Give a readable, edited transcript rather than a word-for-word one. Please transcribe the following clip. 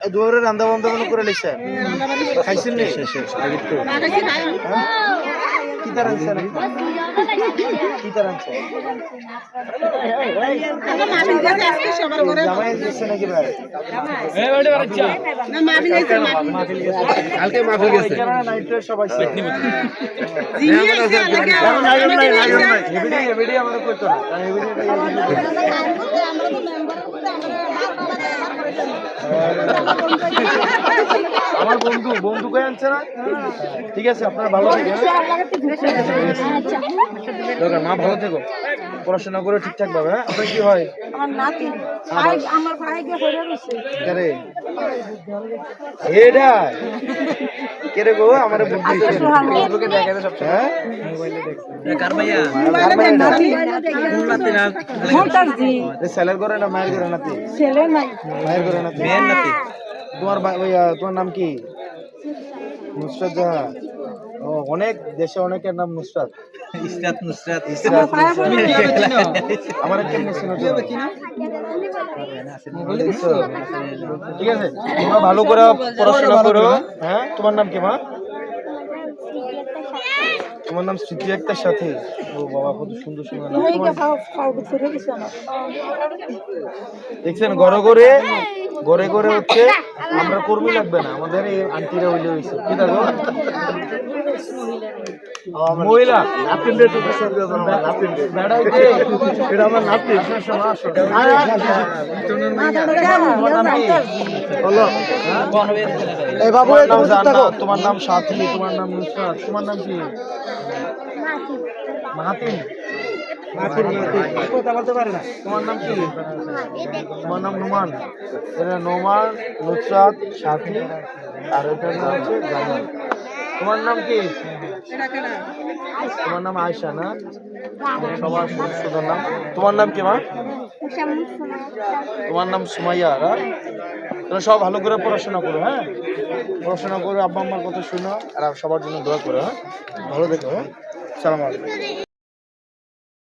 দুপুরে রান্না বান্না মনে করে লিখছেন খাইছেন নি আগে তো কি তার আনছেন কি তার আনছেন জামাই দিচ্ছে নাকি ভাই কালকে মাহফিল গেছে নাইটে সবাই ভিডিও আমার করতো না আমার বন্ধু কই আনছে না ঠিক আছে আপনারা ভালো থাকেন মা ভালো থেকো পড়াশোনা করে ঠিকঠাক ভাবে হ্যাঁ আপনার কি হয় আমার নাতি আমার ভাইকে হয়ে গেছে কেরে এটা কেরে গো আমারে বুদ্ধি ফেসবুকে দেখা যায় সব হ্যাঁ মোবাইলে দেখছি কার ভাইয়া মোন্টাজি সেলের করে না মায়ের করে নাতি ছেলে নাই মায়ের করে নাতি মেয়ের নাতি তোমার তোমার নাম কি নুসরাত জাহান ও অনেক দেশে অনেকের নাম নুসরাত নুসরাত আমার কেমনে চিনো ঠিক আছে তোমরা ভালো করে পড়াশোনা করো হ্যাঁ তোমার নাম কি মা তোমার নাম স্মৃতি আক্তার সাথে ও বাবা কত সুন্দর সুন্দর নাম দেখছেন ঘরে ঘরে হচ্ছে আমরা কর্মী লাগবে না আমাদের এই আন্টিরা হইলে হয়েছে কি দেখো মহিলা তোমার নাম সাথী তোমার নাম নুসরাত তোমার নাম কি মাহাতিন তোমার নাম কি তোমার নাম নোমান এটা নোমান নুসরাত সাথী আর এটার নাম হচ্ছে জামান তোমার নাম কি তোমার নাম আয়শা না সবার সুন্দর নাম তোমার নাম কি মা তোমার নাম সুমাইয়া তোমরা সব ভালো করে পড়াশোনা করো হ্যাঁ পড়াশোনা করে আব্বা আম্মার কথা শুনো আর সবার জন্য দোয়া করো হ্যাঁ ভালো দেখো হ্যাঁ সালাম আলাইকুম